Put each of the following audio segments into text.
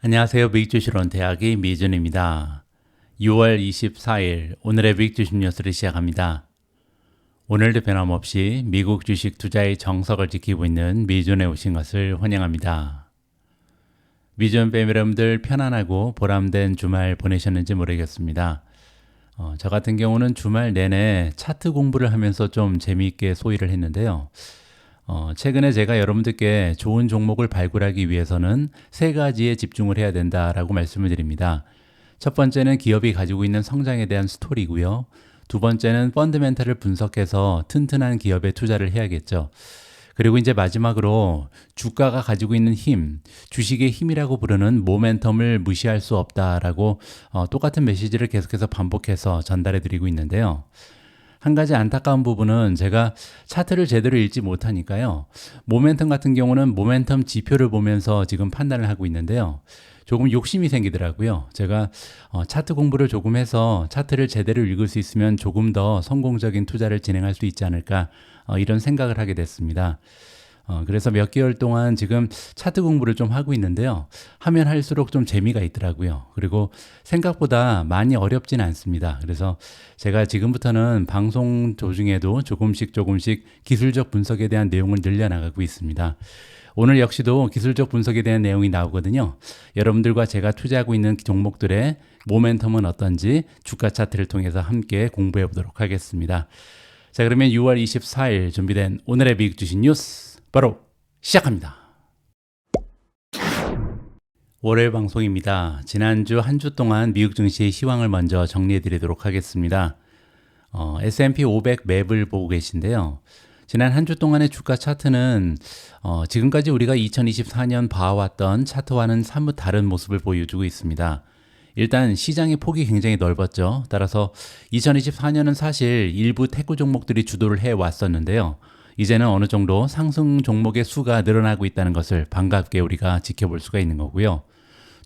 안녕하세요. 미국주식론 대학의 미준입니다. 6월 24일 오늘의 미국주식 뉴스를 시작합니다. 오늘도 변함없이 미국 주식 투자의 정석을 지키고 있는 미준에 오신 것을 환영합니다. 미준 패밀리 여러분들 편안하고 보람된 주말 보내셨는지 모르겠습니다. 저 같은 경우는 주말 내내 차트 공부를 하면서 좀 재미있게 소일을 했는데요. 최근에 제가 여러분들께 좋은 종목을 발굴하기 위해서는 세 가지에 집중을 해야 된다라고 말씀을 드립니다. 첫 번째는 기업이 가지고 있는 성장에 대한 스토리고요. 두 번째는 펀더멘털을 분석해서 튼튼한 기업에 투자를 해야겠죠. 그리고 이제 마지막으로 주가가 가지고 있는 힘, 주식의 힘이라고 부르는 모멘텀을 무시할 수 없다라고 똑같은 메시지를 계속해서 반복해서 전달해 드리고 있는데요. 한 가지 안타까운 부분은 제가 차트를 제대로 읽지 못하니까요. 모멘텀 같은 경우는 모멘텀 지표를 보면서 지금 판단을 하고 있는데요. 조금 욕심이 생기더라고요. 제가 차트 공부를 조금 해서 차트를 제대로 읽을 수 있으면 조금 더 성공적인 투자를 진행할 수 있지 않을까 이런 생각을 하게 됐습니다. 그래서 몇 개월 동안 지금 차트 공부를 좀 하고 있는데요. 하면 할수록 좀 재미가 있더라고요. 그리고 생각보다 많이 어렵진 않습니다. 그래서 제가 지금부터는 방송 도중에도 조금씩 기술적 분석에 대한 내용을 늘려나가고 있습니다. 오늘 역시도 기술적 분석에 대한 내용이 나오거든요. 여러분들과 제가 투자하고 있는 종목들의 모멘텀은 어떤지 주가 차트를 통해서 함께 공부해 보도록 하겠습니다. 자, 그러면 6월 24일 준비된 오늘의 미국 주식 뉴스 바로 시작합니다. 월요일 방송입니다. 지난주 한 주 동안 미국 증시의 시황을 먼저 정리해 드리도록 하겠습니다. S&P 500 맵을 보고 계신데요. 지난 한 주 동안의 주가 차트는 지금까지 우리가 2024년 봐왔던 차트와는 사뭇 다른 모습을 보여주고 있습니다. 일단 시장의 폭이 굉장히 넓었죠. 따라서 2024년은 사실 일부 테크 종목들이 주도를 해왔었는데요. 이제는 어느 정도 상승 종목의 수가 늘어나고 있다는 것을 반갑게 우리가 지켜볼 수가 있는 거고요.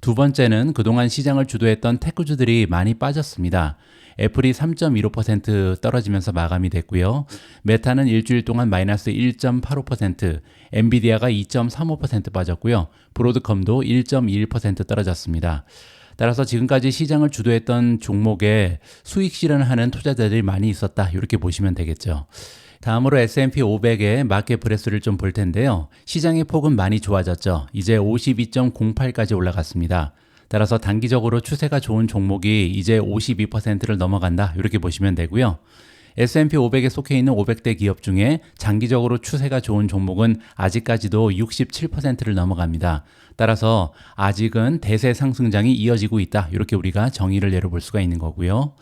두 번째는 그동안 시장을 주도했던 테크주들이 많이 빠졌습니다. 애플이 3.15% 떨어지면서 마감이 됐고요. 메타는 일주일 동안 마이너스 1.85%, 엔비디아가 2.35% 빠졌고요. 브로드컴도 1.21% 떨어졌습니다. 따라서 지금까지 시장을 주도했던 종목에 수익 실현을 하는 투자자들이 많이 있었다. 이렇게 보시면 되겠죠. 다음으로 S&P 500의 마켓 브레스를 좀 볼 텐데요. 시장의 폭은 많이 좋아졌죠. 이제 52.08까지 올라갔습니다. 따라서 단기적으로 추세가 좋은 종목이 이제 52%를 넘어간다. 이렇게 보시면 되고요. S&P 500에 속해 있는 500대 기업 중에 장기적으로 추세가 좋은 종목은 아직까지도 67%를 넘어갑니다. 따라서 아직은 대세 상승장이 이어지고 있다. 이렇게 우리가 정의를 내려볼 수가 있는 거고요.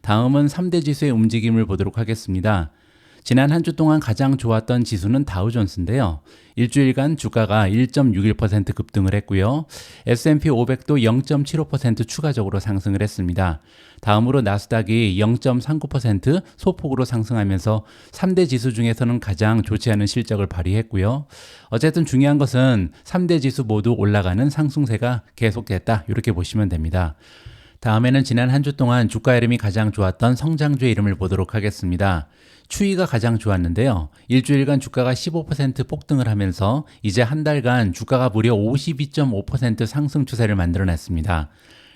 다음은 3대 지수의 움직임을 보도록 하겠습니다. 지난 한 주 동안 가장 좋았던 지수는 다우존스인데요. 일주일간 주가가 1.61% 급등을 했고요. S&P 500도 0.75% 추가적으로 상승을 했습니다. 다음으로 나스닥이 0.39% 소폭으로 상승하면서 3대 지수 중에서는 가장 좋지 않은 실적을 발휘했고요. 어쨌든 중요한 것은 3대 지수 모두 올라가는 상승세가 계속됐다. 이렇게 보시면 됩니다. 다음에는 지난 한 주 동안 주가 흐름이 가장 좋았던 성장주의 이름을 보도록 하겠습니다. 추이가 가장 좋았는데요. 일주일간 주가가 15% 폭등을 하면서 이제 한 달간 주가가 무려 52.5% 상승 추세를 만들어냈습니다.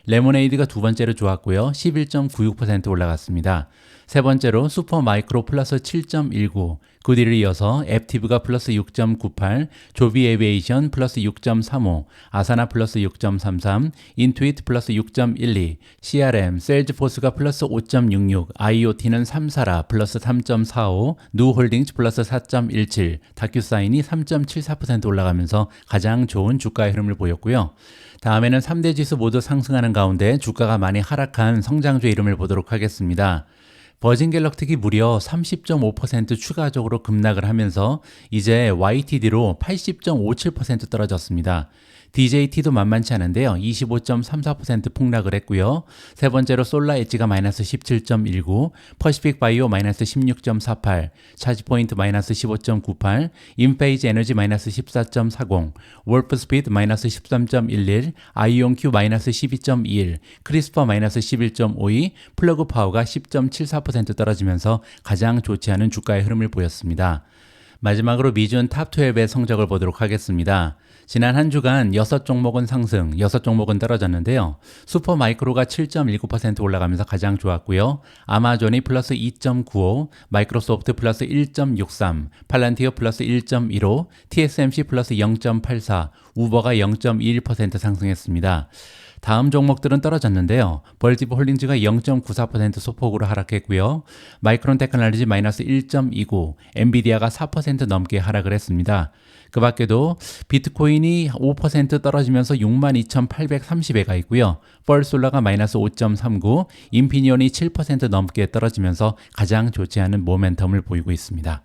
레모네이드가 두 번째로 좋았고요. 11.96% 올라갔습니다. 세 번째로 슈퍼마이크로 플러스 7.19, 그 뒤를 이어서 앱티브가 플러스 6.98, 조비 에비에이션 플러스 6.35, 아사나 플러스 6.33, 인투이트 플러스 6.12, CRM, 세일즈포스가 플러스 5.66, IoT는 3사라 플러스 3.45, 누홀딩스 플러스 4.17, 다큐사인이 3.74% 올라가면서 가장 좋은 주가의 흐름을 보였고요. 다음에는 3대 지수 모두 상승하는 가운데 주가가 많이 하락한 성장주의 이름을 보도록 하겠습니다. 버진 갤럭틱이 무려 30.5% 추가적으로 급락을 하면서 이제 YTD로 80.57% 떨어졌습니다. DJT도 만만치 않은데요. 25.34% 폭락을 했고요. 세 번째로 솔라 엣지가 마이너스 17.19, 퍼시픽 바이오 마이너스 16.48, 차지포인트 마이너스 15.98, 인페이지 에너지 마이너스 14.40, 월프 스피드 마이너스 13.11, 아이온큐 마이너스 12.21, 크리스퍼 마이너스 11.52, 플러그 파워가 10.74% 떨어지면서 가장 좋지 않은 주가의 흐름을 보였습니다. 마지막으로 미준 탑12의 성적을 보도록 하겠습니다. 지난 한 주간 6종목은 상승, 6종목은 떨어졌는데요. 슈퍼마이크로가 7.19% 올라가면서 가장 좋았고요. 아마존이 플러스 2.95, 마이크로소프트 플러스 1.63, 팔란티어 플러스 1.15, TSMC 플러스 0.84, 우버가 0.21% 상승했습니다. 다음 종목들은 떨어졌는데요. 벌티브 홀딩즈가 0.94% 소폭으로 하락했고요. 마이크론 테크놀로지 마이너스 1.29, 엔비디아가 4% 넘게 하락을 했습니다. 그 밖에도 비트코인이 5% 떨어지면서 62,830에 가 있고요. 펄솔라가 마이너스 5.39, 인피니온이 7% 넘게 떨어지면서 가장 좋지 않은 모멘텀을 보이고 있습니다.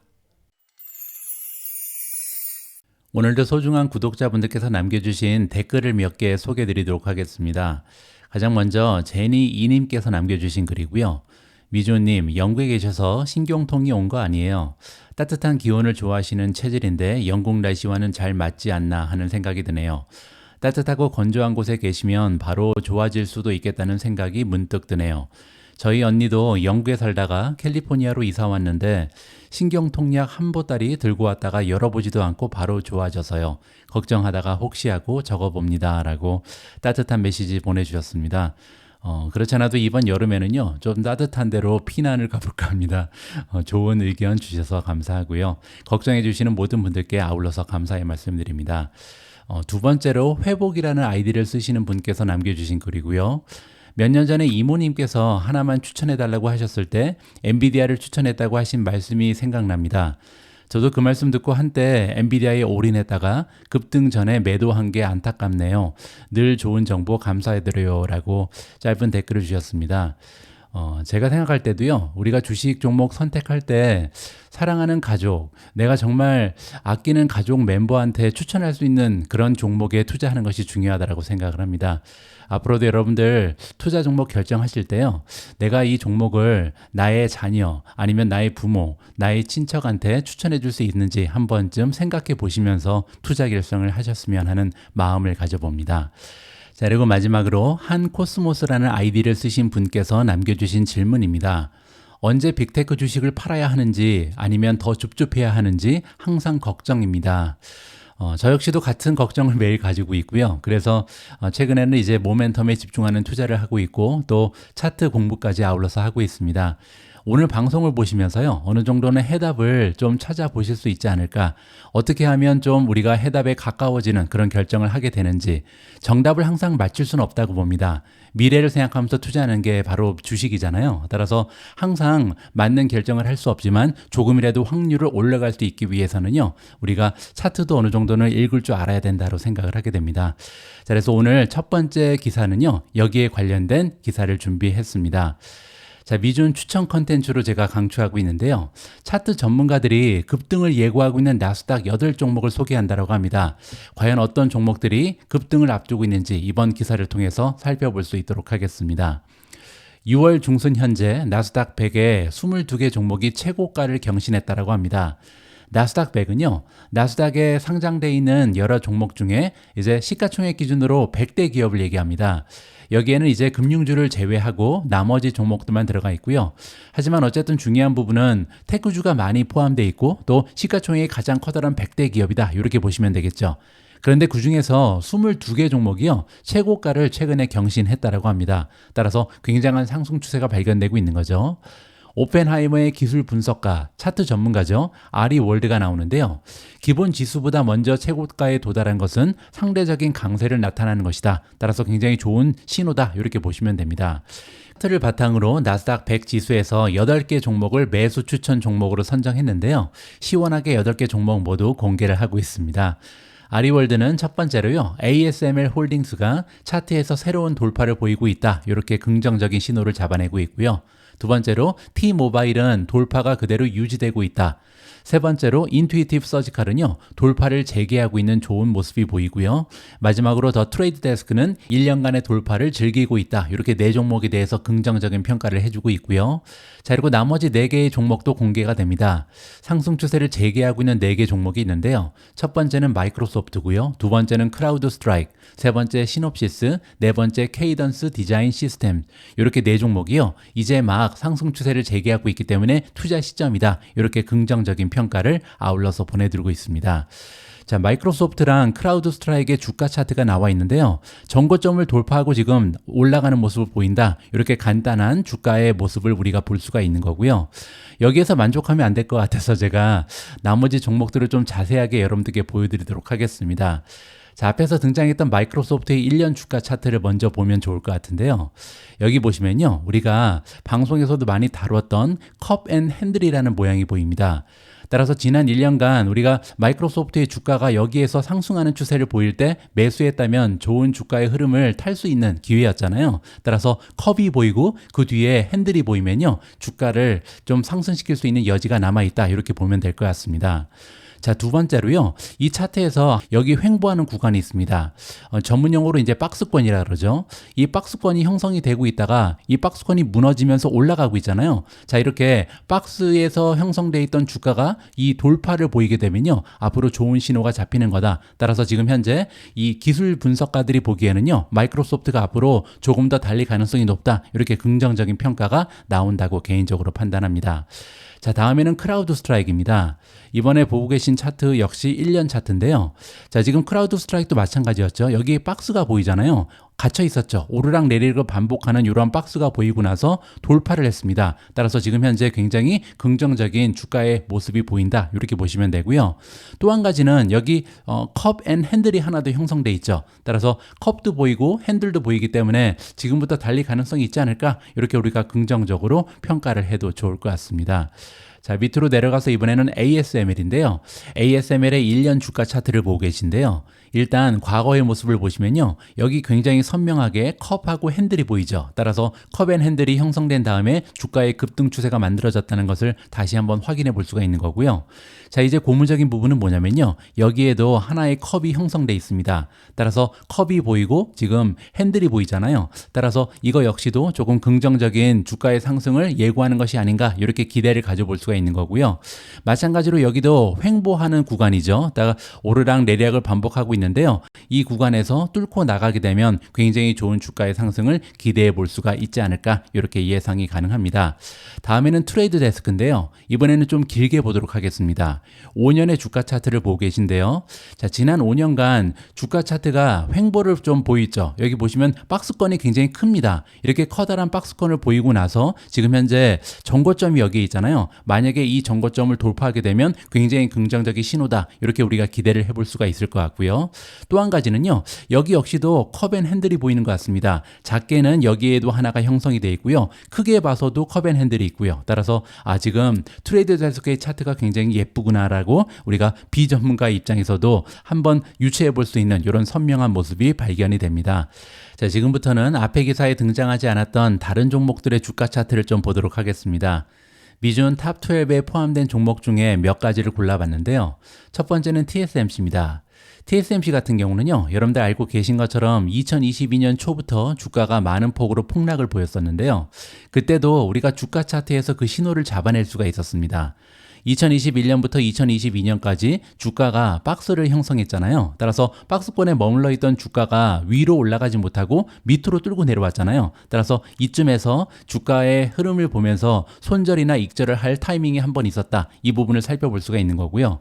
오늘도 소중한 구독자분들께서 남겨주신 댓글을 몇 개 소개해드리도록 하겠습니다. 가장 먼저 제니 이님께서 남겨주신 글이고요. 미조님, 영국에 계셔서 신경통이 온 거 아니에요. 따뜻한 기온을 좋아하시는 체질인데 영국 날씨와는 잘 맞지 않나 하는 생각이 드네요. 따뜻하고 건조한 곳에 계시면 바로 좋아질 수도 있겠다는 생각이 문득 드네요. 저희 언니도 영국에 살다가 캘리포니아로 이사 왔는데 신경통약 한 보따리 들고 왔다가 열어보지도 않고 바로 좋아져서요. 걱정하다가 혹시 하고 적어봅니다. 라고 따뜻한 메시지 보내주셨습니다. 그렇지 않아도 이번 여름에는요, 좀 따뜻한 데로 피난을 가볼까 합니다. 좋은 의견 주셔서 감사하고요. 걱정해 주시는 모든 분들께 아울러서 감사의 말씀드립니다. 두 번째로 회복이라는 아이디를 쓰시는 분께서 남겨주신 글이고요. 몇 년 전에 이모님께서 하나만 추천해달라고 하셨을 때 엔비디아를 추천했다고 하신 말씀이 생각납니다. 저도 그 말씀 듣고 한때 엔비디아에 올인했다가 급등 전에 매도한 게 안타깝네요. 늘 좋은 정보 감사해드려요. 라고 짧은 댓글을 주셨습니다. 제가 생각할 때도요, 우리가 주식 종목 선택할 때 사랑하는 가족, 내가 정말 아끼는 가족 멤버한테 추천할 수 있는 그런 종목에 투자하는 것이 중요하다고 생각을 합니다. 앞으로도 여러분들 투자 종목 결정하실 때요, 내가 이 종목을 나의 자녀 아니면 나의 부모, 나의 친척한테 추천해 줄 수 있는지 한 번쯤 생각해 보시면서 투자 결정을 하셨으면 하는 마음을 가져봅니다. 자, 그리고 마지막으로 한코스모스라는 아이디를 쓰신 분께서 남겨주신 질문입니다. 언제 빅테크 주식을 팔아야 하는지 아니면 더 줍줍해야 하는지 항상 걱정입니다. 저 역시도 같은 걱정을 매일 가지고 있고요. 그래서 최근에는 이제 모멘텀에 집중하는 투자를 하고 있고 또 차트 공부까지 아울러서 하고 있습니다. 오늘 방송을 보시면서요, 어느 정도는 해답을 좀 찾아보실 수 있지 않을까, 어떻게 하면 좀 우리가 해답에 가까워지는 그런 결정을 하게 되는지, 정답을 항상 맞출 수는 없다고 봅니다. 미래를 생각하면서 투자하는 게 바로 주식이잖아요. 따라서 항상 맞는 결정을 할 수 없지만 조금이라도 확률을 올라갈 수 있기 위해서는요, 우리가 차트도 어느 정도는 읽을 줄 알아야 된다고 생각을 하게 됩니다. 자, 그래서 오늘 첫 번째 기사는요, 여기에 관련된 기사를 준비했습니다. 자, 미준 추천 컨텐츠로 제가 강추하고 있는데요. 차트 전문가들이 급등을 예고하고 있는 나스닥 8종목을 소개한다고 합니다. 과연 어떤 종목들이 급등을 앞두고 있는지 이번 기사를 통해서 살펴볼 수 있도록 하겠습니다. 6월 중순 현재 나스닥 100의 22개 종목이 최고가를 경신했다고 합니다. 나스닥 100은요, 나스닥에 상장되어 있는 여러 종목 중에 이제 시가총액 기준으로 100대 기업을 얘기합니다. 여기에는 이제 금융주를 제외하고 나머지 종목들만 들어가 있고요. 하지만 어쨌든 중요한 부분은 테크주가 많이 포함되어 있고 또 시가총액이 가장 커다란 100대 기업이다. 이렇게 보시면 되겠죠. 그런데 그 중에서 22개 종목이요, 최고가를 최근에 경신했다고 합니다. 따라서 굉장한 상승 추세가 발견되고 있는 거죠. 오펜하이머의 기술 분석가, 차트 전문가죠. 아리 월드가 나오는데요. 기본 지수보다 먼저 최고가에 도달한 것은 상대적인 강세를 나타내는 것이다. 따라서 굉장히 좋은 신호다. 이렇게 보시면 됩니다. 차트를 바탕으로 나스닥 100 지수에서 8개 종목을 매수 추천 종목으로 선정했는데요. 시원하게 8개 종목 모두 공개를 하고 있습니다. 아리월드는 첫 번째로요, ASML 홀딩스가 차트에서 새로운 돌파를 보이고 있다. 이렇게 긍정적인 신호를 잡아내고 있고요. 두 번째로 T모바일은 돌파가 그대로 유지되고 있다. 세 번째로 인투이티브 서지칼은요, 돌파를 재개하고 있는 좋은 모습이 보이고요. 마지막으로 더 트레이드 데스크는 1년간의 돌파를 즐기고 있다. 이렇게 4종목에 대해서 긍정적인 평가를 해주고 있고요. 자, 그리고 나머지 4개의 종목도 공개가 됩니다. 상승 추세를 재개하고 있는 4개 종목이 있는데요. 첫 번째는 마이크로소프트고요. 두 번째는 크라우드 스트라이크, 세 번째 시놉시스, 네 번째 케이던스 디자인 시스템. 이렇게 4종목이요, 이제 막 막 상승 추세를 재개하고 있기 때문에 투자 시점이다. 이렇게 긍정적인 평가를 아울러서 보내드리고 있습니다. 자, 마이크로소프트랑 크라우드 스트라이크의 주가 차트가 나와 있는데요. 전고점을 돌파하고 지금 올라가는 모습을 보인다. 이렇게 간단한 주가의 모습을 우리가 볼 수가 있는 거고요. 여기에서 만족하면 안 될 것 같아서 제가 나머지 종목들을 좀 자세하게 여러분들께 보여드리도록 하겠습니다. 자, 앞에서 등장했던 마이크로소프트의 1년 주가 차트를 먼저 보면 좋을 것 같은데요. 여기 보시면요. 우리가 방송에서도 많이 다뤘던 컵 앤 핸들이라는 모양이 보입니다. 따라서 지난 1년간 우리가 마이크로소프트의 주가가 여기에서 상승하는 추세를 보일 때 매수했다면 좋은 주가의 흐름을 탈 수 있는 기회였잖아요. 따라서 컵이 보이고 그 뒤에 핸들이 보이면요. 주가를 좀 상승시킬 수 있는 여지가 남아있다. 이렇게 보면 될 것 같습니다. 자, 두 번째로요. 이 차트에서 여기 횡보하는 구간이 있습니다. 전문 용어로 이제 박스권이라 그러죠. 이 박스권이 형성이 되고 있다가 이 박스권이 무너지면서 올라가고 있잖아요. 자, 이렇게 박스에서 형성되어 있던 주가가 이 돌파를 보이게 되면요. 앞으로 좋은 신호가 잡히는 거다. 따라서 지금 현재 이 기술 분석가들이 보기에는요. 마이크로소프트가 앞으로 조금 더 달릴 가능성이 높다. 이렇게 긍정적인 평가가 나온다고 개인적으로 판단합니다. 자, 다음에는 크라우드 스트라이크입니다. 이번에 보고 계신 차트 역시 1년 차트인데요. 자, 지금 크라우드 스트라이크도 마찬가지였죠. 여기 박스가 보이잖아요. 갇혀 있었죠. 오르락 내리락을 반복하는 이러한 박스가 보이고 나서 돌파를 했습니다. 따라서 지금 현재 굉장히 긍정적인 주가의 모습이 보인다. 이렇게 보시면 되고요. 또 한 가지는 여기 컵 앤 핸들이 하나 더 형성돼 있죠. 따라서 컵도 보이고 핸들도 보이기 때문에 지금부터 달릴 가능성이 있지 않을까? 이렇게 우리가 긍정적으로 평가를 해도 좋을 것 같습니다. 자, 밑으로 내려가서 이번에는 ASML인데요. ASML의 1년 주가 차트를 보고 계신데요. 일단 과거의 모습을 보시면요. 여기 굉장히 선명하게 컵하고 핸들이 보이죠. 따라서 컵 앤 핸들이 형성된 다음에 주가의 급등 추세가 만들어졌다는 것을 다시 한번 확인해 볼 수가 있는 거고요. 자, 이제 고무적인 부분은 뭐냐면요. 여기에도 하나의 컵이 형성돼 있습니다. 따라서 컵이 보이고 지금 핸들이 보이잖아요. 따라서 이거 역시도 조금 긍정적인 주가의 상승을 예고하는 것이 아닌가 이렇게 기대를 가져볼 수가 있는 거고요. 마찬가지로 여기도 횡보하는 구간이죠. 오르락 내리락을 반복하고 있는데요. 이 구간에서 뚫고 나가게 되면 굉장히 좋은 주가의 상승을 기대해 볼 수가 있지 않을까 이렇게 예상이 가능합니다. 다음에는 트레이드 데스크인데요. 이번에는 좀 길게 보도록 하겠습니다. 5년의 주가 차트를 보고 계신데요. 자, 지난 5년간 주가 차트가 횡보를 좀 보이죠. 여기 보시면 박스권이 굉장히 큽니다. 이렇게 커다란 박스권을 보이고 나서 지금 현재 정고점이 여기 있잖아요. 만약에 이 정고점을 돌파하게 되면 굉장히 긍정적인 신호다. 이렇게 우리가 기대를 해볼 수가 있을 것 같고요. 또 한 가지는요. 여기 역시도 컵 앤 핸들이 보이는 것 같습니다. 작게는 여기에도 하나가 형성이 되어 있고요. 크게 봐서도 컵 앤 핸들이 있고요. 따라서 지금 트레이드 데스크의 차트가 굉장히 예쁘구나라고 우리가 비전문가 입장에서도 한번 유추해 볼 수 있는 이런 선명한 모습이 발견이 됩니다. 자, 지금부터는 앞에 기사에 등장하지 않았던 다른 종목들의 주가 차트를 좀 보도록 하겠습니다. 미준 탑 12에 포함된 종목 중에 몇 가지를 골라봤는데요. 첫 번째는 TSMC입니다. TSMC 같은 경우는요, 여러분들 알고 계신 것처럼 2022년 초부터 주가가 많은 폭으로 폭락을 보였었는데요. 그때도 우리가 주가 차트에서 그 신호를 잡아낼 수가 있었습니다. 2021년부터 2022년까지 주가가 박스를 형성했잖아요. 따라서 박스권에 머물러 있던 주가가 위로 올라가지 못하고 밑으로 뚫고 내려왔잖아요. 따라서 이쯤에서 주가의 흐름을 보면서 손절이나 익절을 할 타이밍이 한 번 있었다. 이 부분을 살펴볼 수가 있는 거고요.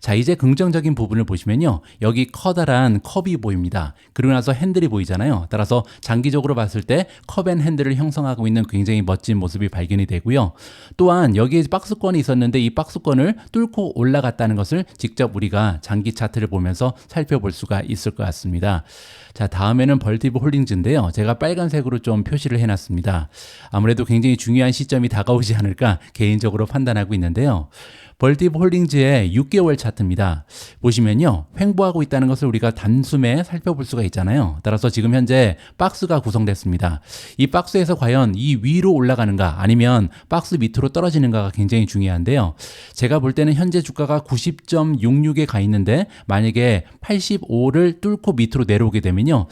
자, 이제 긍정적인 부분을 보시면요. 여기 커다란 컵이 보입니다. 그러고 나서 핸들이 보이잖아요. 따라서 장기적으로 봤을 때 컵 앤 핸들을 형성하고 있는 굉장히 멋진 모습이 발견이 되고요. 또한 여기에 박스권이 있었는데 이 박스권을 뚫고 올라갔다는 것을 직접 우리가 장기 차트를 보면서 살펴볼 수가 있을 것 같습니다. 자, 다음에는 벌티브 홀딩즈인데요. 제가 빨간색으로 좀 표시를 해놨습니다. 아무래도 굉장히 중요한 시점이 다가오지 않을까 개인적으로 판단하고 있는데요. 벌티브 홀딩즈의 6개월 차트입니다. 보시면요. 횡보하고 있다는 것을 우리가 단숨에 살펴볼 수가 있잖아요. 따라서 지금 현재 박스가 구성됐습니다. 이 박스에서 과연 이 위로 올라가는가 아니면 박스 밑으로 떨어지는가가 굉장히 중요한데요. 제가 볼 때는 현재 주가가 90.66에 가 있는데 만약에 85를 뚫고 밑으로 내려오게 되면요.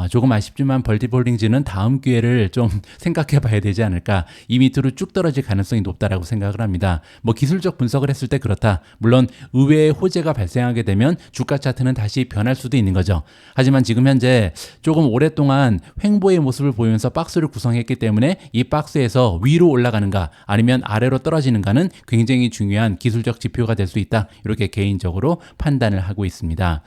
조금 아쉽지만 벌티브 홀딩즈는 다음 기회를 좀 생각해 봐야 되지 않을까. 이 밑으로 쭉 떨어질 가능성이 높다라고 생각을 합니다. 뭐 기술적 분석을 했을 때 그렇다. 물론 의외의 호재가 발생하게 되면 주가 차트는 다시 변할 수도 있는 거죠. 하지만 지금 현재 조금 오랫동안 횡보의 모습을 보이면서 박스를 구성했기 때문에 이 박스에서 위로 올라가는가 아니면 아래로 떨어지는가는 굉장히 중요한 기술적 지표가 될 수 있다. 이렇게 개인적으로 판단을 하고 있습니다.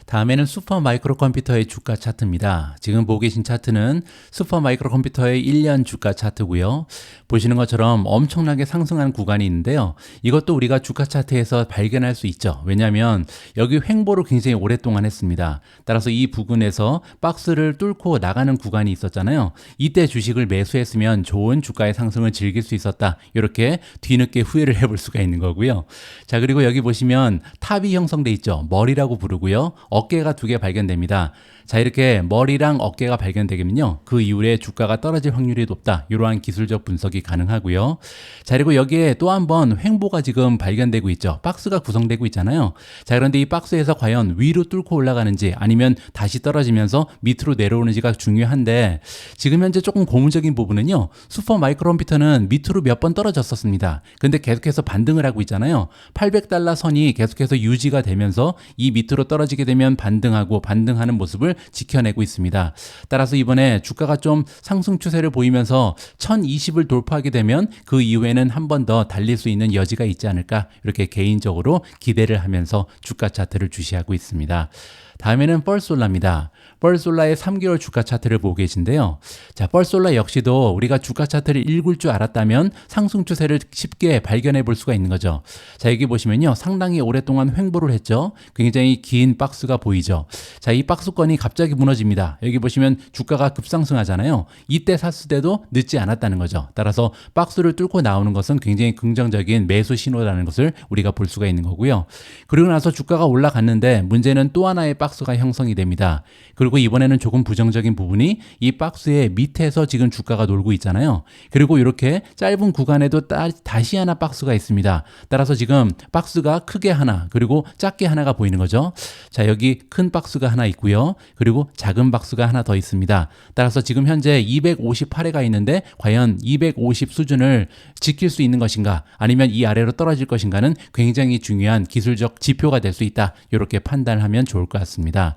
다음에는 슈퍼 마이크로 컴퓨터의 주가 차트입니다. 지금 보고 계신 차트는 슈퍼 마이크로 컴퓨터의 1년 주가 차트고요. 보시는 것처럼 엄청나게 상승한 구간이 있는데요. 이것도 우리가 주가 차트에서 발견할 수 있죠. 왜냐하면 여기 횡보를 굉장히 오랫동안 했습니다. 따라서 이 부근에서 박스를 뚫고 나가는 구간이 있었잖아요. 이때 주식을 매수했으면 좋은 주가의 상승을 즐길 수 있었다. 이렇게 뒤늦게 후회를 해볼 수가 있는 거고요. 자, 그리고 여기 보시면 탑이 형성돼 있죠. 머리라고 부르고요. 어깨가 두 개 발견됩니다. 자, 이렇게 머리랑 어깨가 발견되면요, 그 이후에 주가가 떨어질 확률이 높다. 이러한 기술적 분석이 가능하고요. 자, 그리고 여기에 또 한 번 횡보가 지금 발견되고 있죠. 박스가 구성되고 있잖아요. 자, 그런데 이 박스에서 과연 위로 뚫고 올라가는지 아니면 다시 떨어지면서 밑으로 내려오는지가 중요한데, 지금 현재 조금 고무적인 부분은요, 슈퍼 마이크로 컴퓨터는 밑으로 몇 번 떨어졌었습니다. 근데 계속해서 반등을 하고 있잖아요. $800 선이 계속해서 유지가 되면서 이 밑으로 떨어지게 되면 반등하고 반등하는 모습을 지켜내고 있습니다. 따라서 이번에 주가가 좀 상승 추세를 보이면서 1020을 돌파하게 되면 그 이후에는 한 번 더 달릴 수 있는 여지가 있지 않을까, 이렇게 개인적으로 기대를 하면서 주가 차트를 주시하고 있습니다. 다음에는 뻘솔라입니다. 뻘솔라의 3개월 주가 차트를 보고 계신데요. 자, 뻘솔라 역시도 우리가 주가 차트를 읽을 줄 알았다면 상승 추세를 쉽게 발견해 볼 수가 있는 거죠. 자, 여기 보시면요, 상당히 오랫동안 횡보를 했죠. 굉장히 긴 박스가 보이죠. 자, 이 박스권이 갑자기 무너집니다. 여기 보시면 주가가 급상승하잖아요. 이때 샀을 때도 늦지 않았다는 거죠. 따라서 박스를 뚫고 나오는 것은 굉장히 긍정적인 매수 신호라는 것을 우리가 볼 수가 있는 거고요. 그리고 나서 주가가 올라갔는데 문제는 또 하나의 박스가 형성이 됩니다. 그리고 이번에는 조금 부정적인 부분이 이 박스의 밑에서 지금 주가가 놀고 있잖아요. 그리고 이렇게 짧은 구간에도 다시 하나 박스가 있습니다. 따라서 지금 박스가 크게 하나 그리고 작게 하나가 보이는 거죠. 자, 여기 큰 박스가 하나 있고요. 그리고 작은 박스가 하나 더 있습니다. 따라서 지금 현재 258회가 있는데 과연 250 수준을 지킬 수 있는 것인가 아니면 이 아래로 떨어질 것인가는 굉장히 중요한 기술적 지표가 될 수 있다. 이렇게 판단하면 좋을 것 같습니다.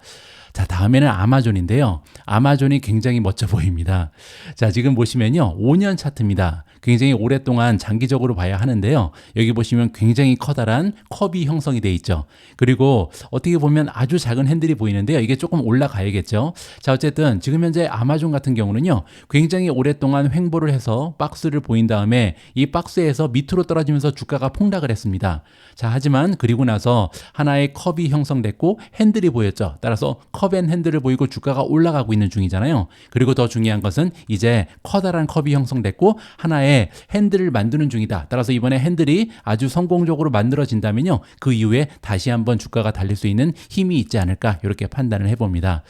자, 다음에는 아마존인데요. 아마존이 굉장히 멋져 보입니다. 자, 지금 보시면요, 5년 차트입니다. 굉장히 오랫동안 장기적으로 봐야 하는데요. 여기 보시면 굉장히 커다란 컵이 형성이 돼 있죠. 그리고 어떻게 보면 아주 작은 핸들이 보이는데요. 이게 조금 올라가야겠죠. 자, 어쨌든 지금 현재 아마존 같은 경우는요, 굉장히 오랫동안 횡보를 해서 박스를 보인 다음에 이 박스에서 밑으로 떨어지면서 주가가 폭락을 했습니다. 자, 하지만 그리고 나서 하나의 컵이 형성됐고 핸들이 보였죠. 따라서 컵앤 핸들을 보이고 주가가 올라가고 있는 중이잖아요. 그리고 더 중요한 것은 이제 커다란 컵이 형성됐고 하나의 핸들을 만드는 중이다. 따라서 이번에 핸들이 아주 성공적으로 만들어진다면요, 그 이후에 다시 한번 주가가 달릴 수 있는 힘이 있지 않을까, 이렇게 판단을 해봅니다.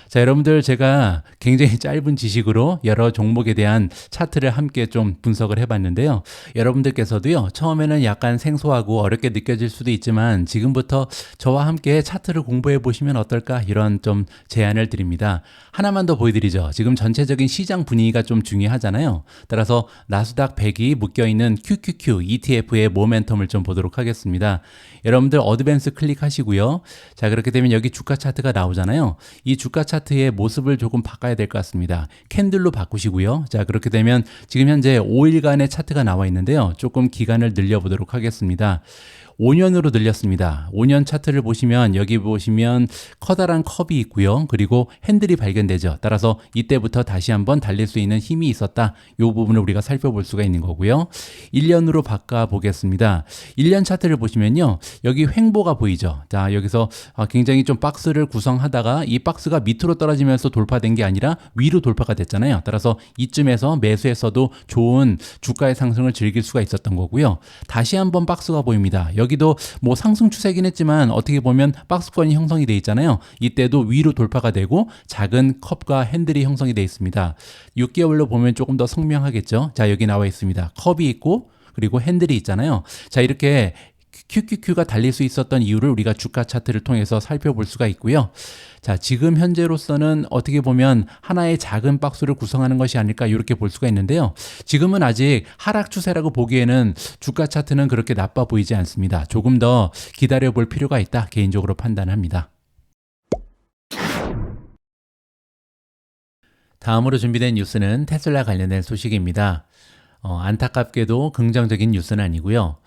자, 여러분들, 제가 굉장히 짧은 지식으로 여러 종목에 대한 차트를 함께 좀 분석을 해봤는데요. 여러분들께서도요, 처음에는 약간 생소하고 어렵게 느껴질 수도 있지만 지금부터 저와 함께 차트를 공부해 보시면 어떨까, 이런 좀 제안을 드립니다. 하나만 더 보여드리죠. 지금 전체적인 시장 분위기가 좀 중요하잖아요. 따라서 나스닥 100이 묶여있는 QQQ ETF의 모멘텀을 좀 보도록 하겠습니다. 여러분들 어드밴스 클릭하시고요. 자, 그렇게 되면 여기 주가 차트가 나오잖아요. 이 주가 차트의 모습을 조금 바꿔야 될 것 같습니다. 캔들로 바꾸시고요. 자, 그렇게 되면 지금 현재 5일간의 차트가 나와 있는데요. 조금 기간을 늘려보도록 하겠습니다. 5년으로 늘렸습니다. 5년 차트를 보시면 여기 보시면 커다란 컵이 있고요. 그리고 핸들이 발견되죠. 따라서 이때부터 다시 한번 달릴 수 있는 힘이 있었다. 이 부분을 우리가 살펴볼 수가 있는 거고요. 1년으로 바꿔 보겠습니다. 1년 차트를 보시면요, 여기 횡보가 보이죠. 자, 여기서 굉장히 좀 박스를 구성하다가 이 박스가 밑으로 떨어지면서 돌파된 게 아니라 위로 돌파가 됐잖아요. 따라서 이쯤에서 매수했어도 좋은 주가의 상승을 즐길 수가 있었던 거고요. 다시 한번 박스가 보입니다. 여기도 뭐 상승 추세긴 했지만 어떻게 보면 박스권이 형성이 돼 있잖아요. 이때도 위로 돌파가 되고 작은 컵과 핸들이 형성이 돼 있습니다. 6개월로 보면 조금 더 선명하겠죠. 자, 여기 나와 있습니다. 컵이 있고 그리고 핸들이 있잖아요. 자, 이렇게 QQQ가 달릴 수 있었던 이유를 우리가 주가 차트를 통해서 살펴볼 수가 있고요. 자, 지금 현재로서는 어떻게 보면 하나의 작은 박스를 구성하는 것이 아닐까 이렇게 볼 수가 있는데요. 지금은 아직 하락 추세라고 보기에는 주가 차트는 그렇게 나빠 보이지 않습니다. 조금 더 기다려 볼 필요가 있다 개인적으로 판단합니다. 다음으로 준비된 뉴스는 테슬라 관련된 소식입니다. 안타깝게도 긍정적인 뉴스는 아니고요.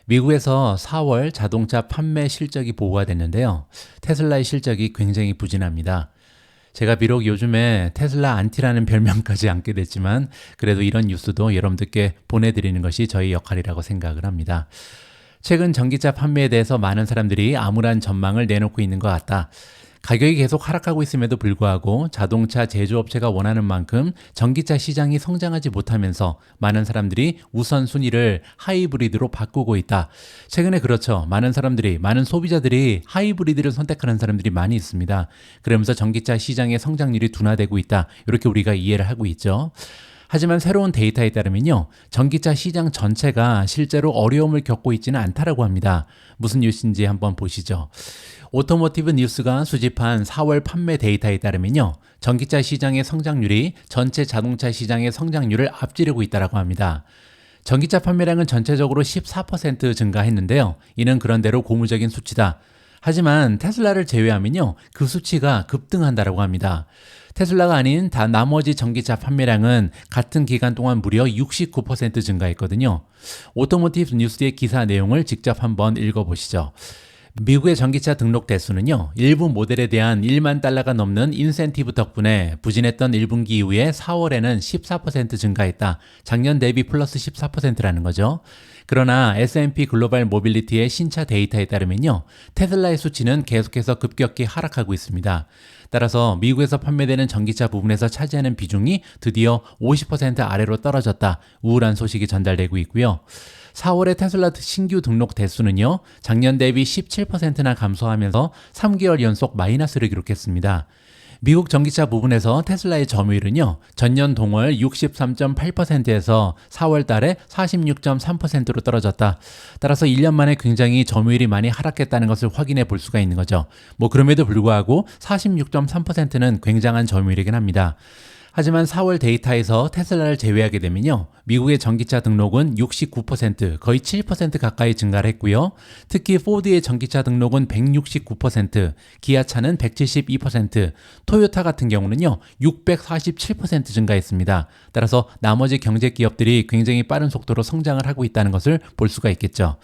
미국에서 4월 자동차 판매 실적이 보고가 됐는데요. 테슬라의 실적이 굉장히 부진합니다. 제가 비록 요즘에 테슬라 안티라는 별명까지 안게 됐지만 그래도 이런 뉴스도 여러분들께 보내드리는 것이 저희 역할이라고 생각을 합니다. 최근 전기차 판매에 대해서 많은 사람들이 암울한 전망을 내놓고 있는 것 같다. 가격이 계속 하락하고 있음에도 불구하고 자동차 제조업체가 원하는 만큼 전기차 시장이 성장하지 못하면서 많은 사람들이 우선순위를 하이브리드로 바꾸고 있다. 최근에 그렇죠. 많은 소비자들이 하이브리드를 선택하는 사람들이 많이 있습니다. 그러면서 전기차 시장의 성장률이 둔화되고 있다. 이렇게 우리가 이해를 하고 있죠. 하지만 새로운 데이터에 따르면요. 전기차 시장 전체가 실제로 어려움을 겪고 있지는 않다라고 합니다. 무슨 뉴스인지 한번 보시죠. 오토모티브 뉴스가 수집한 4월 판매 데이터에 따르면요. 전기차 시장의 성장률이 전체 자동차 시장의 성장률을 앞지르고 있다고 합니다. 전기차 판매량은 전체적으로 14% 증가했는데요. 이는 그런대로 고무적인 수치다. 하지만 테슬라를 제외하면요. 그 수치가 급등한다고 합니다. 테슬라가 아닌 나머지 전기차 판매량은 같은 기간 동안 무려 69% 증가했거든요. 오토모티브 뉴스의 기사 내용을 직접 한번 읽어보시죠. 미국의 전기차 등록 대수는요, 일부 모델에 대한 1만 달러가 넘는 인센티브 덕분에 부진했던 1분기 이후에 4월에는 14% 증가했다. 작년 대비 플러스 14%라는 거죠. 그러나 S&P 글로벌 모빌리티의 신차 데이터에 따르면요, 테슬라의 수치는 계속해서 급격히 하락하고 있습니다. 따라서 미국에서 판매되는 전기차 부분에서 차지하는 비중이 드디어 50% 아래로 떨어졌다. 우울한 소식이 전달되고 있고요. 4월의 테슬라 신규 등록 대수는요, 작년 대비 17%나 감소하면서 3개월 연속 마이너스를 기록했습니다. 미국 전기차 부분에서 테슬라의 점유율은요, 전년 동월 63.8%에서 4월 달에 46.3%로 떨어졌다. 따라서 1년 만에 굉장히 점유율이 많이 하락했다는 것을 확인해 볼 수가 있는 거죠. 그럼에도 불구하고 46.3%는 굉장한 점유율이긴 합니다. 하지만 4월 데이터에서 테슬라를 제외하게 되면요. 미국의 전기차 등록은 69%, 거의 7% 가까이 증가를 했고요. 특히 포드의 전기차 등록은 169%, 기아차는 172%, 토요타 같은 경우는요. 647% 증가했습니다. 따라서 나머지 경제 기업들이 굉장히 빠른 속도로 성장을 하고 있다는 것을 볼 수가 있겠죠.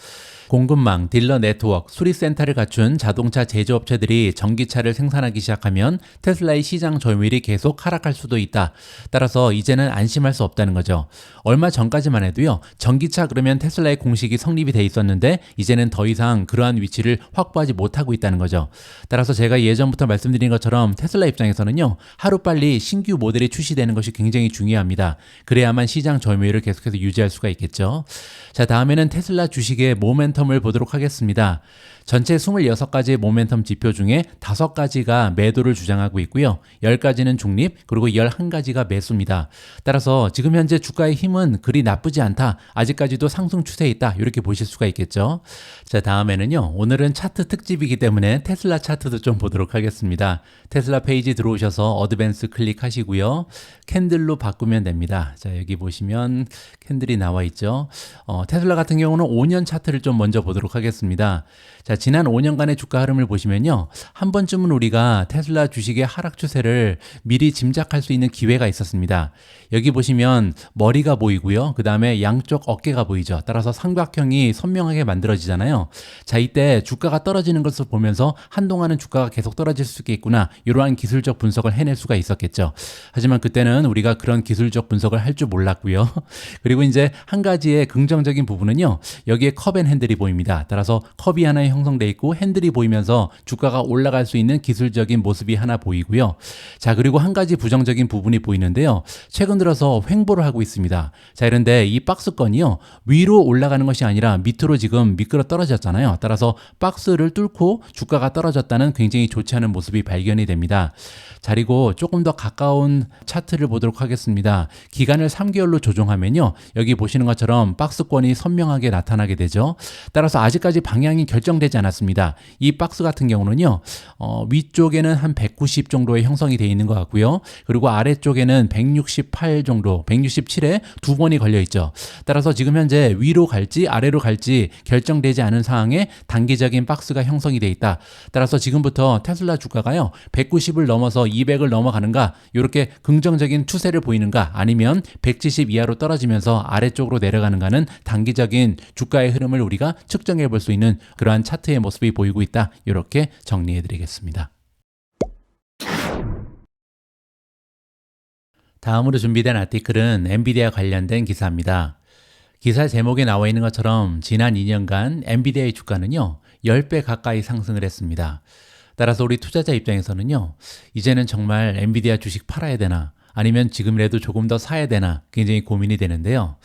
공급망, 딜러 네트워크, 수리센터를 갖춘 자동차 제조업체들이 전기차를 생산하기 시작하면 테슬라의 시장 점유율이 계속 하락할 수도 있다. 따라서 이제는 안심할 수 없다는 거죠. 얼마 전까지만 해도요. 전기차 그러면 테슬라의 공식이 성립이 돼 있었는데 이제는 더 이상 그러한 위치를 확보하지 못하고 있다는 거죠. 따라서 제가 예전부터 말씀드린 것처럼 테슬라 입장에서는요. 하루빨리 신규 모델이 출시되는 것이 굉장히 중요합니다. 그래야만 시장 점유율을 계속해서 유지할 수가 있겠죠. 자, 다음에는 테슬라 주식의 모멘텀을 보도록 하겠습니다. 전체 26가지의 모멘텀 지표 중에 5가지가 매도를 주장하고 있고요. 10가지는 중립, 그리고 11가지가 매수입니다. 따라서 지금 현재 주가의 힘은 그리 나쁘지 않다. 아직까지도 상승 추세에 있다. 이렇게 보실 수가 있겠죠. 자, 다음에는요. 오늘은 차트 특집이기 때문에 테슬라 차트도 좀 보도록 하겠습니다. 테슬라 페이지 들어오셔서 어드밴스 클릭하시고요. 캔들로 바꾸면 됩니다. 자, 여기 보시면 캔들이 나와 있죠. 테슬라 같은 경우는 5년 차트를 좀 먼저 보도록 하겠습니다. 자, 지난 5년간의 주가 흐름을 보시면요. 한 번쯤은 우리가 테슬라 주식의 하락 추세를 미리 짐작할 수 있는 기회가 있었습니다. 여기 보시면 머리가 보이고요. 그 다음에 양쪽 어깨가 보이죠. 따라서 삼각형이 선명하게 만들어지잖아요. 자, 이때 주가가 떨어지는 것을 보면서 한동안은 주가가 계속 떨어질 수 있겠구나. 이러한 기술적 분석을 해낼 수가 있었겠죠. 하지만 그때는 우리가 그런 기술적 분석을 할 줄 몰랐고요. 그리고 이제 한 가지의 긍정적인 부분은요. 여기에 컵앤핸들이 보입니다. 따라서 컵이 하나의 형성 형성돼 있고 핸들이 보이면서 주가가 올라갈 수 있는 기술적인 모습이 하나 보이고요. 자, 그리고 한 가지 부정적인 부분이 보이는데요. 최근 들어서 횡보를 하고 있습니다. 자, 그런데 이 박스권이요, 위로 올라가는 것이 아니라 밑으로 지금 미끄러 떨어졌잖아요. 따라서 박스를 뚫고 주가가 떨어졌다는 굉장히 좋지 않은 모습이 발견이 됩니다. 자, 그리고 조금 더 가까운 차트를 보도록 하겠습니다. 기간을 3개월로 조정하면요, 여기 보시는 것처럼 박스권이 선명하게 나타나게 되죠. 따라서 아직까지 방향이 결정되지 않았습니다. 이 박스 같은 경우는요, 위쪽에는 한 190 정도의 형성이 되어 있는 것 같고요. 그리고 아래쪽에는 168 정도, 167에 두 번이 걸려 있죠. 따라서 지금 현재 위로 갈지 아래로 갈지 결정되지 않은 상황에 단기적인 박스가 형성이 되어 있다. 따라서 지금부터 테슬라 주가가요, 190을 넘어서 200을 넘어가는가, 이렇게 긍정적인 추세를 보이는가, 아니면 170 이하로 떨어지면서 아래쪽으로 내려가는가는 단기적인 주가의 흐름을 우리가 측정해 볼 수 있는 그러한 차트의 모습이 보이고 있다. 이렇게 정리해 드리겠습니다. 다음으로 준비된 아티클은 엔비디아 관련된 기사입니다. 기사 제목에 나와 있는 것처럼 지난 2년간 엔비디아의 주가는요, 10배 가까이 상승을 했습니다. 따라서 우리 투자자 입장에서는요, 이제는 정말 엔비디아 주식 팔아야 되나, 아니면 지금이라도 조금 더 사야 되나 굉장히 고민이 되는데요.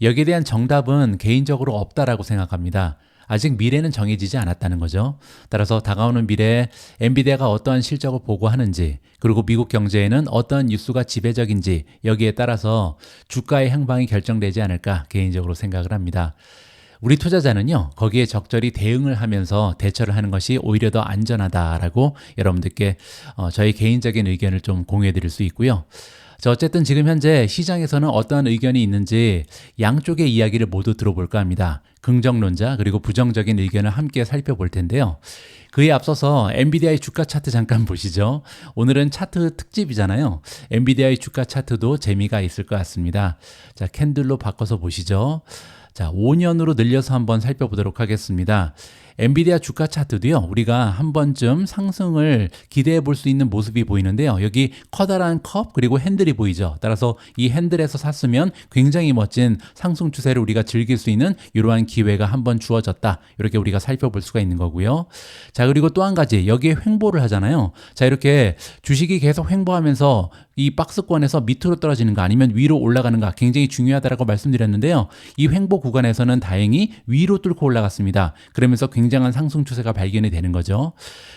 여기에 대한 정답은 개인적으로 없다라고 생각합니다. 아직 미래는 정해지지 않았다는 거죠. 따라서 다가오는 미래에 엔비디아가 어떠한 실적을 보고하는지, 그리고 미국 경제에는 어떠한 뉴스가 지배적인지, 여기에 따라서 주가의 행방이 결정되지 않을까 개인적으로 생각을 합니다. 우리 투자자는요, 거기에 적절히 대응을 하면서 대처를 하는 것이 오히려 더 안전하다라고 여러분들께 저희 개인적인 의견을 좀 공유해 드릴 수 있고요. 자, 어쨌든 지금 현재 시장에서는 어떠한 의견이 있는지 양쪽의 이야기를 모두 들어볼까 합니다. 긍정론자 그리고 부정적인 의견을 함께 살펴볼 텐데요. 그에 앞서서 엔비디아의 주가 차트 잠깐 보시죠. 오늘은 차트 특집이잖아요. 엔비디아의 주가 차트도 재미가 있을 것 같습니다. 자, 캔들로 바꿔서 보시죠. 자, 5년으로 늘려서 한번 살펴보도록 하겠습니다. 엔비디아 주가 차트도요, 우리가 한 번쯤 상승을 기대해 볼 수 있는 모습이 보이는데요. 여기 커다란 컵 그리고 핸들이 보이죠. 따라서 이 핸들에서 샀으면 굉장히 멋진 상승 추세를 우리가 즐길 수 있는 이러한 기회가 한번 주어졌다. 이렇게 우리가 살펴볼 수가 있는 거고요. 자, 그리고 또 한 가지, 여기에 횡보를 하잖아요. 자, 이렇게 주식이 계속 횡보하면서 이 박스권에서 밑으로 떨어지는가 아니면 위로 올라가는가 굉장히 중요하다라고 말씀드렸는데요. 이 횡보 구간에서는 다행히 위로 뚫고 올라갔습니다. 그러면서 굉장한 상승 추세가 발견이 되는 거죠.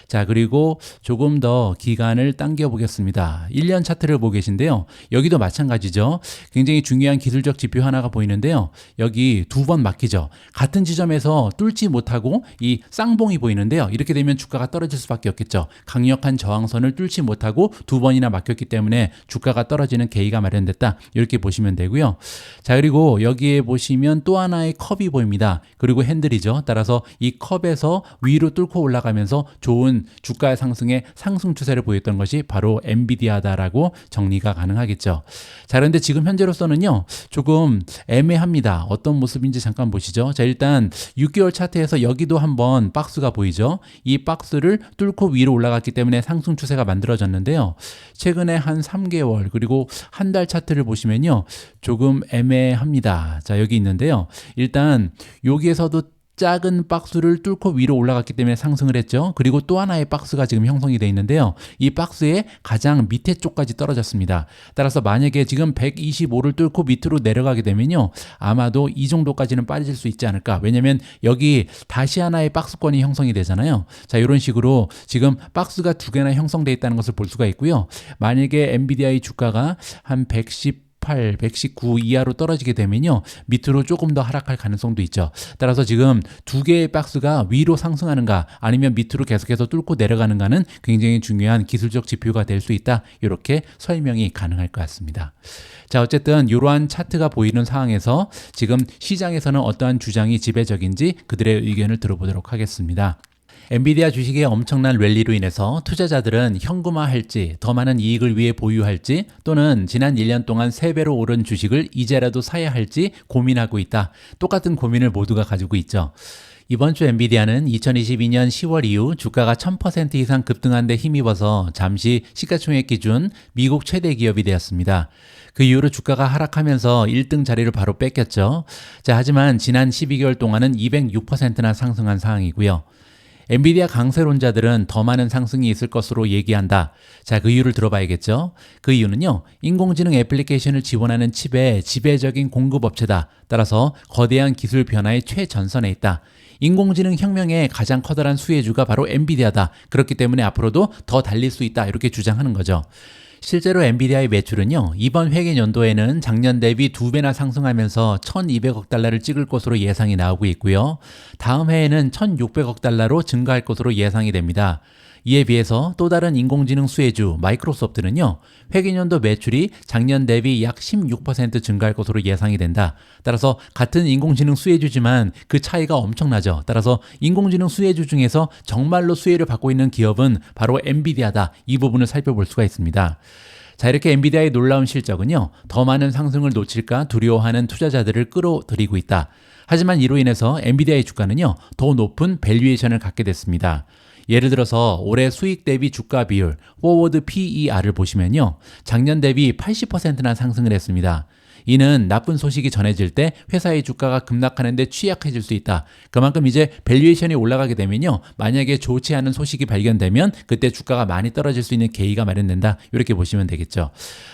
자, 그리고 조금 더 기간을 당겨 보겠습니다. 1년 차트를 보고 계신데요. 여기도 마찬가지죠. 굉장히 중요한 기술적 지표 하나가 보이는데요. 여기 두 번 막히죠. 같은 지점에서 뚫지 못하고 이 쌍봉이 보이는데요. 이렇게 되면 주가가 떨어질 수밖에 없겠죠. 강력한 저항선을 뚫지 못하고 두 번이나 막혔기 때문에 주가가 떨어지는 계기가 마련됐다. 이렇게 보시면 되고요. 자, 그리고 여기에 보시면 또 하나의 컵이 보입니다. 그리고 핸들이죠. 따라서 이 컵에서 위로 뚫고 올라가면서 좋은 주가의 상승의 상승 추세를 보였던 것이 바로 엔비디아다라고 정리가 가능하겠죠. 자, 그런데 지금 현재로서는요, 조금 애매합니다. 어떤 모습인지 잠깐 보시죠. 자, 일단 6개월 차트에서 여기도 한번 박스가 보이죠. 이 박스를 뚫고 위로 올라갔기 때문에 상승 추세가 만들어졌는데요. 최근에 한 3개월 그리고 한 달 차트를 보시면요, 조금 애매합니다. 자, 여기 있는데요. 일단 여기에서도 작은 박스를 뚫고 위로 올라갔기 때문에 상승을 했죠. 그리고 또 하나의 박스가 지금 형성이 되어 있는데요. 이 박스의 가장 밑에 쪽까지 떨어졌습니다. 따라서 만약에 지금 125를 뚫고 밑으로 내려가게 되면요, 아마도 이 정도까지는 빠질 수 있지 않을까. 왜냐면 여기 다시 하나의 박스권이 형성이 되잖아요. 자, 이런 식으로 지금 박스가 두 개나 형성되어 있다는 것을 볼 수가 있고요. 만약에 엔비디아의 주가가 한 119 이하로 떨어지게 되면요, 밑으로 조금 더 하락할 가능성도 있죠. 따라서 지금 두 개의 박스가 위로 상승하는가 아니면 밑으로 계속해서 뚫고 내려가는가는 굉장히 중요한 기술적 지표가 될 수 있다. 이렇게 설명이 가능할 것 같습니다. 자, 어쨌든 이러한 차트가 보이는 상황에서 지금 시장에서는 어떠한 주장이 지배적인지 그들의 의견을 들어보도록 하겠습니다. 엔비디아 주식의 엄청난 랠리로 인해서 투자자들은 현금화할지, 더 많은 이익을 위해 보유할지, 또는 지난 1년 동안 3배로 오른 주식을 이제라도 사야 할지 고민하고 있다. 똑같은 고민을 모두가 가지고 있죠. 이번 주 엔비디아는 2022년 10월 이후 주가가 1000% 이상 급등한 데 힘입어서 잠시 시가총액 기준 미국 최대 기업이 되었습니다. 그 이후로 주가가 하락하면서 1등 자리를 바로 뺏겼죠. 자, 하지만 지난 12개월 동안은 206%나 상승한 상황이고요. 엔비디아 강세론자들은 더 많은 상승이 있을 것으로 얘기한다. 자, 그 이유를 들어봐야겠죠. 그 이유는요, 인공지능 애플리케이션을 지원하는 칩의 지배적인 공급업체다. 따라서 거대한 기술 변화의 최전선에 있다. 인공지능 혁명의 가장 커다란 수혜주가 바로 엔비디아다. 그렇기 때문에 앞으로도 더 달릴 수 있다. 이렇게 주장하는 거죠. 실제로 엔비디아의 매출은요, 이번 회계연도에는 작년 대비 2배나 상승하면서 1,200억 달러를 찍을 것으로 예상이 나오고 있고요. 다음 해에는 1,600억 달러로 증가할 것으로 예상이 됩니다. 이에 비해서 또 다른 인공지능 수혜주 마이크로소프트는요, 회계연도 매출이 작년 대비 약 16% 증가할 것으로 예상이 된다. 따라서 같은 인공지능 수혜주지만 그 차이가 엄청나죠. 따라서 인공지능 수혜주 중에서 정말로 수혜를 받고 있는 기업은 바로 엔비디아다. 이 부분을 살펴볼 수가 있습니다. 자, 이렇게 엔비디아의 놀라운 실적은요, 더 많은 상승을 놓칠까 두려워하는 투자자들을 끌어들이고 있다. 하지만 이로 인해서 엔비디아의 주가는요, 더 높은 밸류에이션을 갖게 됐습니다. 예를 들어서 올해 수익 대비 주가 비율, 포워드 PER을 보시면요, 작년 대비 80%나 상승을 했습니다. 이는 나쁜 소식이 전해질 때 회사의 주가가 급락하는 데 취약해질 수 있다. 그만큼 이제 밸류에이션이 올라가게 되면요, 만약에 좋지 않은 소식이 발견되면 그때 주가가 많이 떨어질 수 있는 계기가 마련된다. 이렇게 보시면 되겠죠.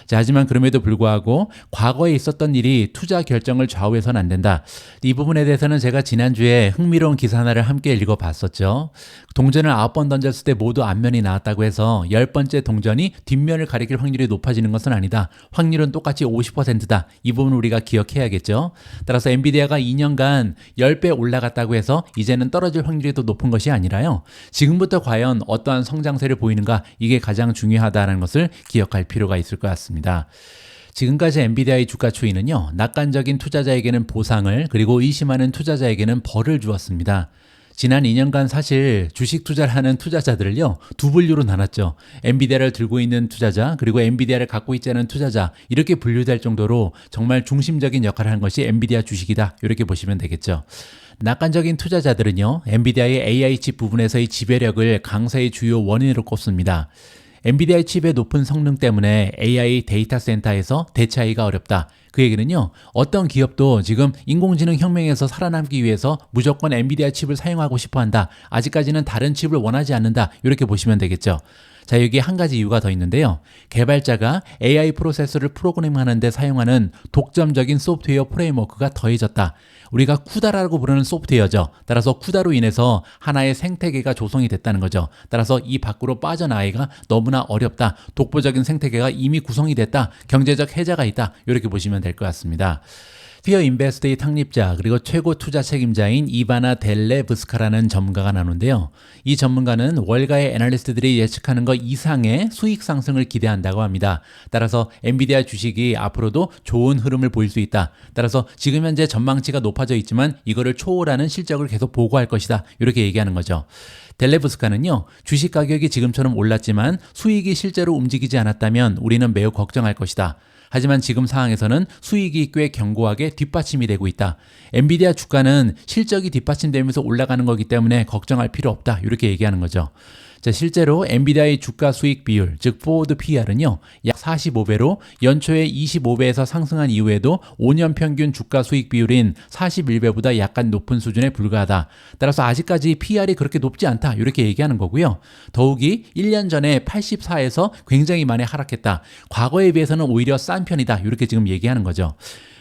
자, 하지만 그럼에도 불구하고 과거에 있었던 일이 투자 결정을 좌우해서는 안 된다. 이 부분에 대해서는 제가 지난주에 흥미로운 기사 하나를 함께 읽어봤었죠. 동전을 9번 던졌을 때 모두 앞면이 나왔다고 해서 10번째 동전이 뒷면을 가리킬 확률이 높아지는 것은 아니다. 확률은 똑같이 50%다. 이 부분 우리가 기억해야겠죠. 따라서 엔비디아가 2년간 10배 올라갔다고 해서 이제는 떨어질 확률이 더 높은 것이 아니라요, 지금부터 과연 어떠한 성장세를 보이는가, 이게 가장 중요하다는 것을 기억할 필요가 있을 것 같습니다. 지금까지 엔비디아의 주가 추이는요, 낙관적인 투자자에게는 보상을, 그리고 의심하는 투자자에게는 벌을 주었습니다. 지난 2년간 사실 주식 투자를 하는 투자자들을요, 두 분류로 나눴죠. 엔비디아를 들고 있는 투자자, 그리고 엔비디아를 갖고 있지 않은 투자자, 이렇게 분류될 정도로 정말 중심적인 역할을 한 것이 엔비디아 주식이다. 이렇게 보시면 되겠죠. 낙관적인 투자자들은요, 엔비디아의 AI 칩 부분에서의 지배력을 강세의 주요 원인으로 꼽습니다. 엔비디아의 칩의 높은 성능 때문에 AI 데이터 센터에서 대체하기가 어렵다. 그 얘기는요, 어떤 기업도 지금 인공지능 혁명에서 살아남기 위해서 무조건 엔비디아 칩을 사용하고 싶어 한다. 아직까지는 다른 칩을 원하지 않는다. 이렇게 보시면 되겠죠. 자, 여기에 한 가지 이유가 더 있는데요. 개발자가 AI 프로세서를 프로그램하는 데 사용하는 독점적인 소프트웨어 프레임워크가 더해졌다. 우리가 쿠다라고 부르는 소프트웨어죠. 따라서 쿠다로 인해서 하나의 생태계가 조성이 됐다는 거죠. 따라서 이 밖으로 빠져나가기가 너무나 어렵다. 독보적인 생태계가 이미 구성이 됐다. 경제적 혜자가 있다. 이렇게 보시면 될 것 같습니다. 피어 인베스트의 창립자, 그리고 최고 투자 책임자인 이바나 델레브스카라는 전문가가 나오는데요. 이 전문가는 월가의 애널리스트들이 예측하는 것 이상의 수익 상승을 기대한다고 합니다. 따라서 엔비디아 주식이 앞으로도 좋은 흐름을 보일 수 있다. 따라서 지금 현재 전망치가 높아져 있지만 이거를 초월하는 실적을 계속 보고할 것이다. 이렇게 얘기하는 거죠. 델레브스카는요, 주식 가격이 지금처럼 올랐지만 수익이 실제로 움직이지 않았다면 우리는 매우 걱정할 것이다. 하지만 지금 상황에서는 수익이 꽤 견고하게 뒷받침이 되고 있다. 엔비디아 주가는 실적이 뒷받침되면서 올라가는 거기 때문에 걱정할 필요 없다. 이렇게 얘기하는 거죠. 자, 실제로 엔비디아의 주가 수익 비율, 즉 포워드 PER은요, 약 45배로 연초에 25배에서 상승한 이후에도 5년 평균 주가 수익 비율인 41배보다 약간 높은 수준에 불과하다. 따라서 아직까지 PER이 그렇게 높지 않다. 이렇게 얘기하는 거고요. 더욱이 1년 전에 84에서 굉장히 많이 하락했다. 과거에 비해서는 오히려 싼 편이다. 이렇게 지금 얘기하는 거죠.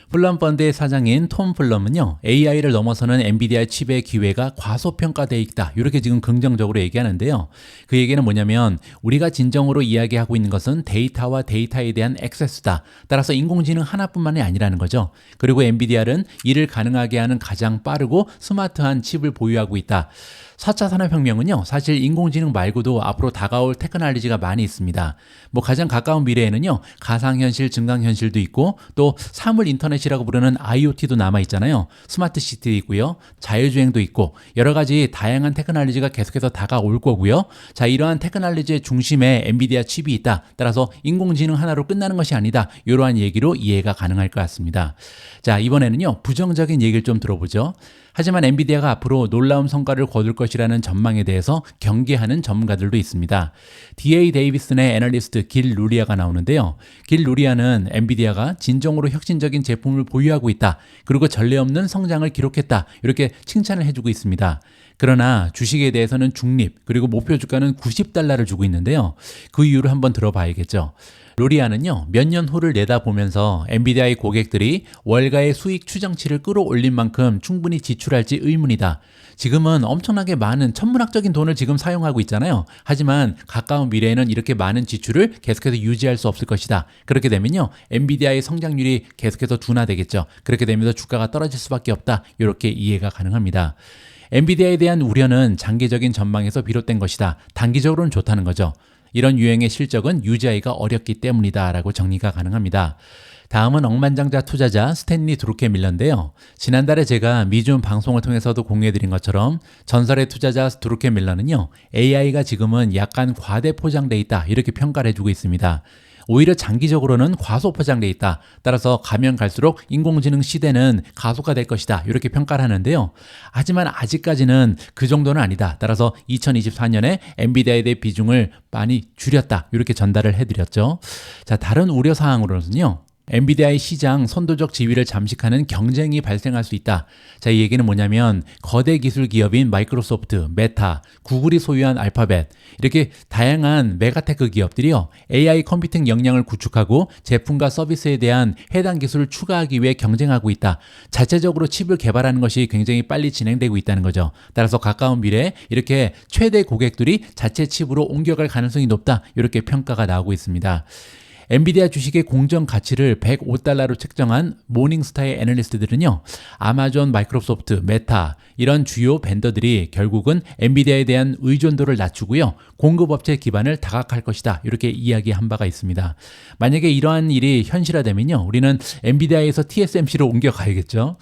플럼 펀드의 사장인 톰 플럼은요, AI를 넘어서는 엔비디아 칩의 기회가 과소평가되어 있다. 이렇게 지금 긍정적으로 얘기하는데요. 그 얘기는 뭐냐면 우리가 진정으로 이야기하고 있는 것은 데이터와 데이터에 대한 액세스다. 따라서 인공지능 하나뿐만이 아니라는 거죠. 그리고 엔비디아는 이를 가능하게 하는 가장 빠르고 스마트한 칩을 보유하고 있다. 4차 산업혁명은요, 사실 인공지능 말고도 앞으로 다가올 테크놀로지가 많이 있습니다. 가장 가까운 미래에는요, 가상현실, 증강현실도 있고 또 사물 인터넷이라고 부르는 IoT도 남아있잖아요. 스마트시티도 있고요, 자율주행도 있고 여러 가지 다양한 테크놀로지가 계속해서 다가올 거고요. 자, 이러한 테크놀로지의 중심에 엔비디아 칩이 있다. 따라서 인공지능 하나로 끝나는 것이 아니다. 이러한 얘기로 이해가 가능할 것 같습니다. 자, 이번에는요, 부정적인 얘기를 좀 들어보죠. 하지만 엔비디아가 앞으로 놀라운 성과를 거둘 것이라는 전망에 대해서 경계하는 전문가들도 있습니다. DA 데이비슨의 애널리스트 길 루리아가 나오는데요. 길 루리아는 엔비디아가 진정으로 혁신적인 제품을 보유하고 있다. 그리고 전례 없는 성장을 기록했다. 이렇게 칭찬을 해주고 있습니다. 그러나 주식에 대해서는 중립, 그리고 목표 주가는 $90를 주고 있는데요. 그 이유를 한번 들어봐야겠죠. 로리아는요, 몇 년 후를 내다보면서 엔비디아의 고객들이 월가의 수익 추정치를 끌어올린 만큼 충분히 지출할지 의문이다. 지금은 엄청나게 많은 천문학적인 돈을 지금 사용하고 있잖아요. 하지만 가까운 미래에는 이렇게 많은 지출을 계속해서 유지할 수 없을 것이다. 그렇게 되면요, 엔비디아의 성장률이 계속해서 둔화되겠죠. 그렇게 되면서 주가가 떨어질 수밖에 없다. 이렇게 이해가 가능합니다. 엔비디아에 대한 우려는 장기적인 전망에서 비롯된 것이다. 단기적으로는 좋다는 거죠. 이런 유형의 실적은 유지하기가 어렵기 때문이다 라고 정리가 가능합니다. 다음은 억만장자 투자자 스탠리 드루켄밀러인데요. 지난달에 제가 미중 방송을 통해서도 공유해드린 것처럼 전설의 투자자 드루켄밀러는요, AI가 지금은 약간 과대 포장돼 있다 이렇게 평가를 해주고 있습니다. 오히려 장기적으로는 과소 포장돼 있다. 따라서 가면 갈수록 인공지능 시대는 가속화될 것이다. 이렇게 평가를 하는데요. 하지만 아직까지는 그 정도는 아니다. 따라서 2024년에 엔비디아에 대해 비중을 많이 줄였다. 이렇게 전달을 해드렸죠. 자, 다른 우려 사항으로는요. 엔비디아의 시장 선도적 지위를 잠식하는 경쟁이 발생할 수 있다. 자, 이 얘기는 뭐냐면 거대 기술 기업인 마이크로소프트, 메타, 구글이 소유한 알파벳 이렇게 다양한 메가테크 기업들이요, AI 컴퓨팅 역량을 구축하고 제품과 서비스에 대한 해당 기술을 추가하기 위해 경쟁하고 있다. 자체적으로 칩을 개발하는 것이 굉장히 빨리 진행되고 있다는 거죠. 따라서 가까운 미래에 이렇게 최대 고객들이 자체 칩으로 옮겨갈 가능성이 높다. 이렇게 평가가 나오고 있습니다. 엔비디아 주식의 공정 가치를 $105로 책정한 모닝스타의 애널리스트들은요, 아마존, 마이크로소프트, 메타 이런 주요 벤더들이 결국은 엔비디아에 대한 의존도를 낮추고요, 공급업체 기반을 다각할 것이다 이렇게 이야기한 바가 있습니다. 만약에 이러한 일이 현실화되면요, 우리는 엔비디아에서 TSMC로 옮겨가야겠죠.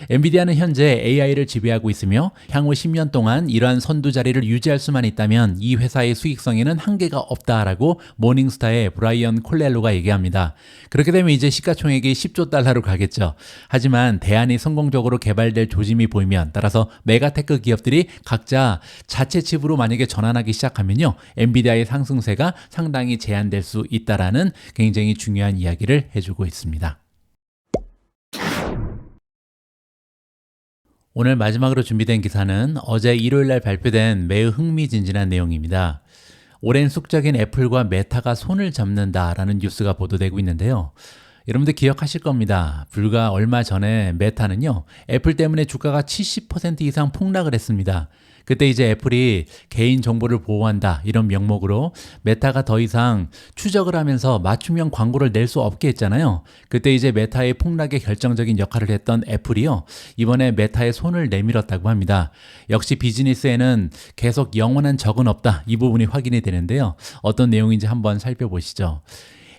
엔비디아는 현재 AI를 지배하고 있으며 향후 10년 동안 이러한 선두 자리를 유지할 수만 있다면 이 회사의 수익성에는 한계가 없다라고 모닝스타의 브라이언 콜렐로가 얘기합니다. 그렇게 되면 이제 시가총액이 $10조 가겠죠. 하지만 대안이 성공적으로 개발될 조짐이 보이면, 따라서 메가테크 기업들이 각자 자체 칩으로 만약에 전환하기 시작하면요, 엔비디아의 상승세가 상당히 제한될 수 있다라는 굉장히 중요한 이야기를 해주고 있습니다. 오늘 마지막으로 준비된 기사는 어제 일요일날 발표된 매우 흥미진진한 내용입니다. 오랜 숙적인 애플과 메타가 손을 잡는다라는 뉴스가 보도되고 있는데요. 여러분들 기억하실 겁니다. 불과 얼마 전에 메타는요, 애플 때문에 주가가 70% 이상 폭락을 했습니다. 그때 이제 애플이 개인 정보를 보호한다 이런 명목으로 메타가 더 이상 추적을 하면서 맞춤형 광고를 낼 수 없게 했잖아요. 그때 이제 메타의 폭락에 결정적인 역할을 했던 애플이요, 이번에 메타의 손을 내밀었다고 합니다. 역시 비즈니스에는 계속 영원한 적은 없다, 이 부분이 확인이 되는데요. 어떤 내용인지 한번 살펴보시죠.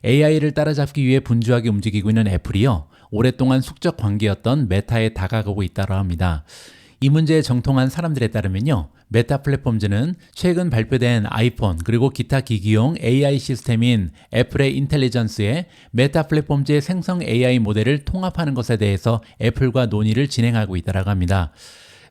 AI를 따라잡기 위해 분주하게 움직이고 있는 애플이요, 오랫동안 숙적 관계였던 메타에 다가가고 있다고 합니다. 이 문제에 정통한 사람들에 따르면요, 메타 플랫폼즈는 최근 발표된 아이폰 그리고 기타 기기용 AI 시스템인 애플의 인텔리전스에 메타 플랫폼즈의 생성 AI 모델을 통합하는 것에 대해서 애플과 논의를 진행하고 있다고 합니다.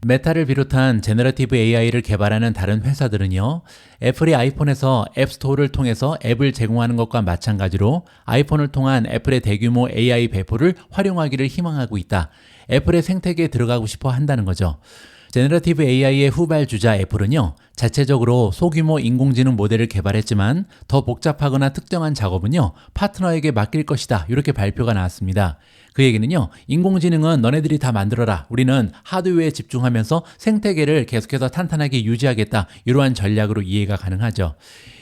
메타를 비롯한 제너러티브 AI를 개발하는 다른 회사들은요, 애플이 아이폰에서 앱스토어를 통해서 앱을 제공하는 것과 마찬가지로 아이폰을 통한 애플의 대규모 AI 배포를 활용하기를 희망하고 있다. 애플의 생태계에 들어가고 싶어 한다는 거죠. 제너러티브 AI의 후발주자 애플은요, 자체적으로 소규모 인공지능 모델을 개발했지만 더 복잡하거나 특정한 작업은요, 파트너에게 맡길 것이다. 이렇게 발표가 나왔습니다. 그 얘기는요, 인공지능은 너네들이 다 만들어라. 우리는 하드웨어에 집중하면서 생태계를 계속해서 탄탄하게 유지하겠다. 이러한 전략으로 이해가 가능하죠.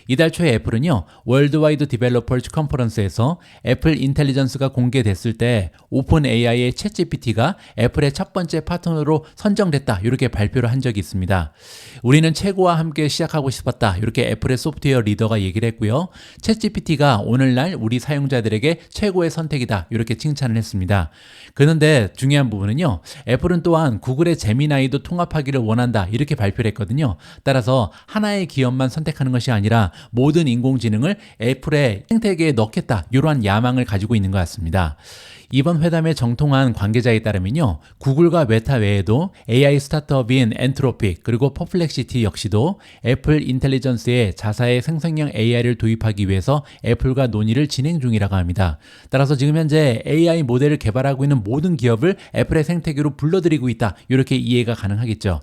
이달 초에 애플은요, 월드와이드 디벨로퍼즈 컨퍼런스에서 애플 인텔리전스가 공개됐을 때 오픈 AI의 챗GPT가 애플의 첫 번째 파트너로 선정됐다. 이렇게 발표를 한 적이 있습니다. 우리는 최고와 함께 시작하고 싶었다. 이렇게 애플의 소프트웨어 리더가 얘기를 했고요. 챗GPT가 오늘날 우리 사용자들에게 최고의 선택이다. 이렇게 칭찬을 했습니다. 그런데 중요한 부분은요, 애플은 또한 구글의 제미나이도 통합하기를 원한다. 이렇게 발표를 했거든요. 따라서 하나의 기업만 선택하는 것이 아니라 모든 인공지능을 애플의 생태계에 넣겠다, 이러한 야망을 가지고 있는 것 같습니다. 이번 회담에 정통한 관계자에 따르면요, 구글과 메타 외에도 AI 스타트업인 엔트로픽 그리고 퍼플렉시티 역시도 애플 인텔리전스에 자사의 생성형 AI를 도입하기 위해서 애플과 논의를 진행 중이라고 합니다. 따라서 지금 현재 AI 모델을 개발하고 있는 모든 기업을 애플의 생태계로 불러들이고 있다, 이렇게 이해가 가능하겠죠.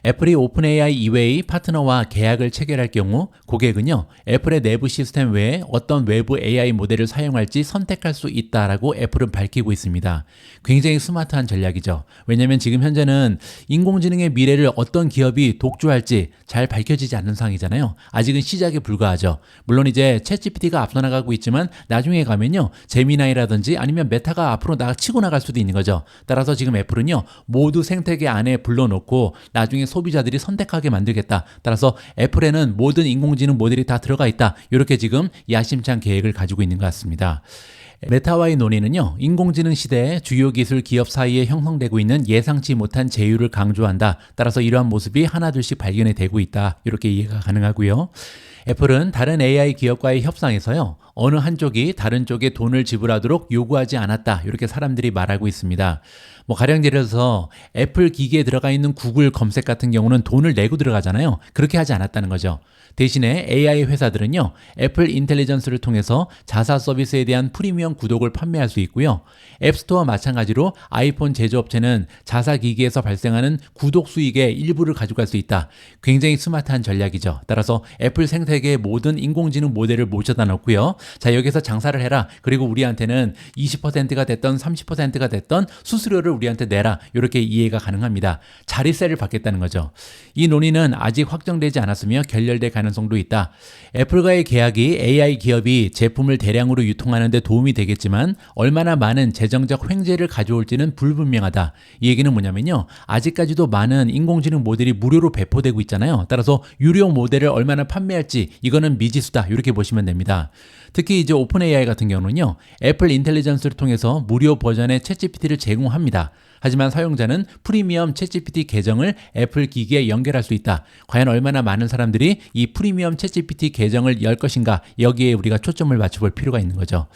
애플이 오픈 AI 이외의 파트너와 계약을 체결할 경우 고객은요, 애플의 내부 시스템 외에 어떤 외부 AI 모델을 사용할지 선택할 수 있다라고 애플은 밝히고 있습니다. 굉장히 스마트한 전략이죠. 왜냐하면 지금 현재는 인공지능의 미래를 어떤 기업이 독주할지 잘 밝혀지지 않는 상황이잖아요. 아직은 시작에 불과하죠. 물론 이제 챗GPT가 앞서 나가고 있지만 나중에 가면요, 제미나이라든지 아니면 메타가 앞으로 치고 나갈 수도 있는 거죠. 따라서 지금 애플은요, 모두 생태계 안에 불러놓고 나중에 소비자들이 선택하게 만들겠다. 따라서 애플에는 모든 인공지능 모델이 다 들어가 있다. 이렇게 지금 야심찬 계획을 가지고 있는 것 같습니다. 메타와의 논의는요, 인공지능 시대에 주요 기술 기업 사이에 형성되고 있는 예상치 못한 제휴를 강조한다. 따라서 이러한 모습이 하나둘씩 발견이 되고 있다. 이렇게 이해가 가능하고요. 애플은 다른 AI 기업과의 협상에서요, 어느 한쪽이 다른 쪽에 돈을 지불하도록 요구하지 않았다. 이렇게 사람들이 말하고 있습니다. 가령 예를 들어서 애플 기기에 들어가 있는 구글 검색 같은 경우는 돈을 내고 들어가잖아요. 그렇게 하지 않았다는 거죠. 대신에 AI 회사들은요, 애플 인텔리전스를 통해서 자사 서비스에 대한 프리미엄 구독을 판매할 수 있고요. 앱스토어와 마찬가지로 아이폰 제조업체는 자사 기기에서 발생하는 구독 수익의 일부를 가져갈 수 있다. 굉장히 스마트한 전략이죠. 따라서 애플 생태계의 모든 인공지능 모델을 모셔다 놓고요. 자, 여기서 장사를 해라. 그리고 우리한테는 20%가 됐던 30%가 됐던 수수료를 우리한테 내라. 이렇게 이해가 가능합니다. 자리세를 받겠다는 거죠. 이 논의는 아직 확정되지 않았으며 결렬될 가능성도 있다. 애플과의 계약이 AI 기업이 제품을 대량으로 유통하는 데 도움이 되겠지만 얼마나 많은 재정적 횡재를 가져올지는 불분명하다. 이 얘기는 뭐냐면요, 아직까지도 많은 인공지능 모델이 무료로 배포되고 있잖아요. 따라서 유료 모델을 얼마나 판매할지 이거는 미지수다. 이렇게 보시면 됩니다. 특히 이제 오픈 AI 같은 경우는요, 애플 인텔리전스를 통해서 무료 버전의 챗GPT를 제공합니다. 하지만 사용자는 프리미엄 챗GPT 계정을 애플 기기에 연결할 수 있다. 과연 얼마나 많은 사람들이 이 프리미엄 챗GPT 계정을 열 것인가, 여기에 우리가 초점을 맞춰볼 필요가 있는 거죠.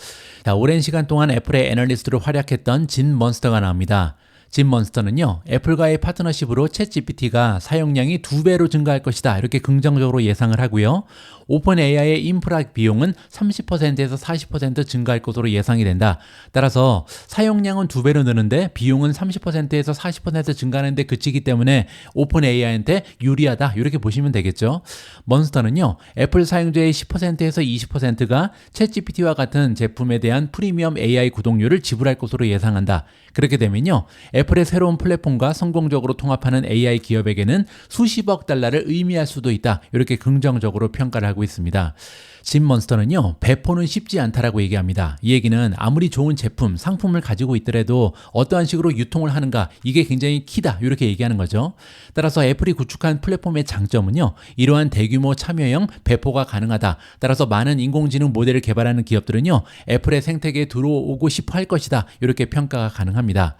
자, 오랜 시간 동안 애플의 애널리스트로 활약했던 진 먼스터가 나옵니다. 진 먼스터는요, 애플과의 파트너십으로 챗GPT가 사용량이 2배로 증가할 것이다. 이렇게 긍정적으로 예상을 하고요. 오픈 AI의 인프라 비용은 30%에서 40% 증가할 것으로 예상이 된다. 따라서 사용량은 2배로 느는데 비용은 30%에서 40% 증가하는데 그치기 때문에 오픈 AI한테 유리하다. 이렇게 보시면 되겠죠. 먼스터는요, 애플 사용자의 10%에서 20%가 챗GPT와 같은 제품에 대한 프리미엄 AI 구독료를 지불할 것으로 예상한다. 그렇게 되면요, 애플의 새로운 플랫폼과 성공적으로 통합하는 AI 기업에게는 수십억 달러를 의미할 수도 있다. 이렇게 긍정적으로 평가를 하고 있습니다. 진 먼스터는요, 배포는 쉽지 않다라고 얘기합니다. 이 얘기는 아무리 좋은 제품, 상품을 가지고 있더라도 어떠한 식으로 유통을 하는가, 이게 굉장히 키다. 이렇게 얘기하는 거죠. 따라서 애플이 구축한 플랫폼의 장점은요, 이러한 대규모 참여형 배포가 가능하다. 따라서 많은 인공지능 모델을 개발하는 기업들은요, 애플의 생태계에 들어오고 싶어 할 것이다. 이렇게 평가가 가능합니다.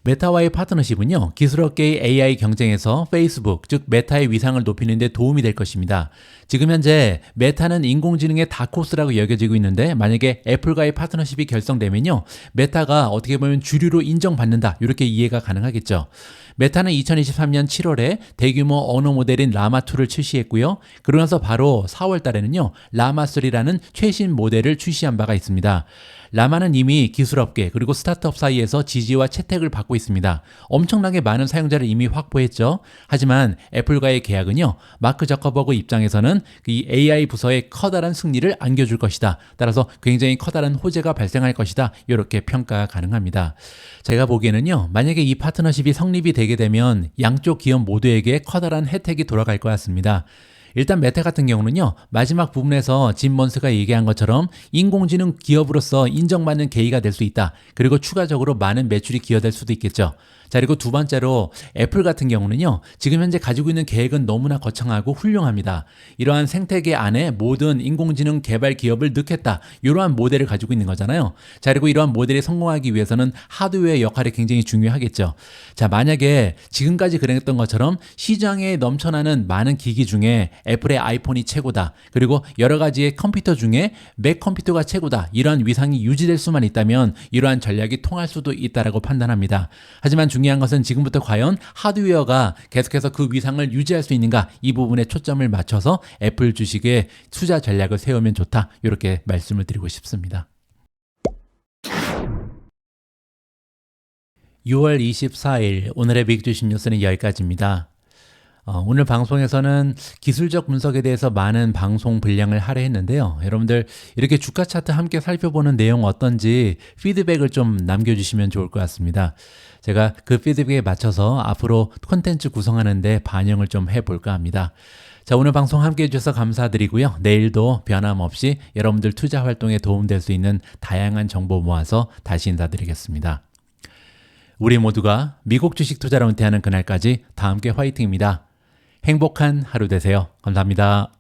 메타와의 파트너십은요, 기술업계의 AI 경쟁에서 페이스북, 즉 메타의 위상을 높이는 데 도움이 될 것입니다. 지금 현재 메타는 인공지능의 다크호스라고 여겨지고 있는데, 만약에 애플과의 파트너십이 결성되면요, 메타가 어떻게 보면 주류로 인정받는다. 이렇게 이해가 가능하겠죠. 메타는 2023년 7월에 대규모 언어 모델인 라마2를 출시했고요. 그러면서 바로 4월 달에는요, 라마3라는 최신 모델을 출시한 바가 있습니다. 라마는 이미 기술업계 그리고 스타트업 사이에서 지지와 채택을 받고 있습니다. 엄청나게 많은 사용자를 이미 확보했죠. 하지만 애플과의 계약은요, 마크 저커버그 입장에서는 이 AI 부서의 커다란 승리를 안겨줄 것이다. 따라서 굉장히 커다란 호재가 발생할 것이다. 이렇게 평가가 가능합니다. 제가 보기에는요, 만약에 이 파트너십이 성립이 되게 되면 양쪽 기업 모두에게 커다란 혜택이 돌아갈 것 같습니다. 일단 메타 같은 경우는요, 마지막 부분에서 진 먼스가 얘기한 것처럼 인공지능 기업으로서 인정받는 계기가 될 수 있다. 그리고 추가적으로 많은 매출이 기여될 수도 있겠죠. 자, 그리고 두 번째로 애플 같은 경우는요, 지금 현재 가지고 있는 계획은 너무나 거창하고 훌륭합니다. 이러한 생태계 안에 모든 인공지능 개발 기업을 넣겠다. 이러한 모델을 가지고 있는 거잖아요. 자, 그리고 이러한 모델이 성공하기 위해서는 하드웨어 역할이 굉장히 중요하겠죠. 자, 만약에 지금까지 그랬던 것처럼 시장에 넘쳐나는 많은 기기 중에 애플의 아이폰이 최고다. 그리고 여러 가지의 컴퓨터 중에 맥 컴퓨터가 최고다. 이러한 위상이 유지될 수만 있다면 이러한 전략이 통할 수도 있다라고 판단합니다. 하지만 중요한 것은 지금부터 과연 하드웨어가 계속해서 그 위상을 유지할 수 있는가, 이 부분에 초점을 맞춰서 애플 주식에 투자 전략을 세우면 좋다. 이렇게 말씀을 드리고 싶습니다. 6월 24일 오늘의 빅 주식 뉴스는 여기까지입니다. 오늘 방송에서는 기술적 분석에 대해서 많은 방송 분량을 할애했는데요. 여러분들 이렇게 주가 차트 함께 살펴보는 내용 어떤지 피드백을 좀 남겨주시면 좋을 것 같습니다. 제가 그 피드백에 맞춰서 앞으로 콘텐츠 구성하는데 반영을 좀 해볼까 합니다. 자, 오늘 방송 함께 해주셔서 감사드리고요. 내일도 변함없이 여러분들 투자 활동에 도움될 수 있는 다양한 정보 모아서 다시 인사드리겠습니다. 우리 모두가 미국 주식 투자로 은퇴하는 그날까지 다 함께 화이팅입니다. 행복한 하루 되세요. 감사합니다.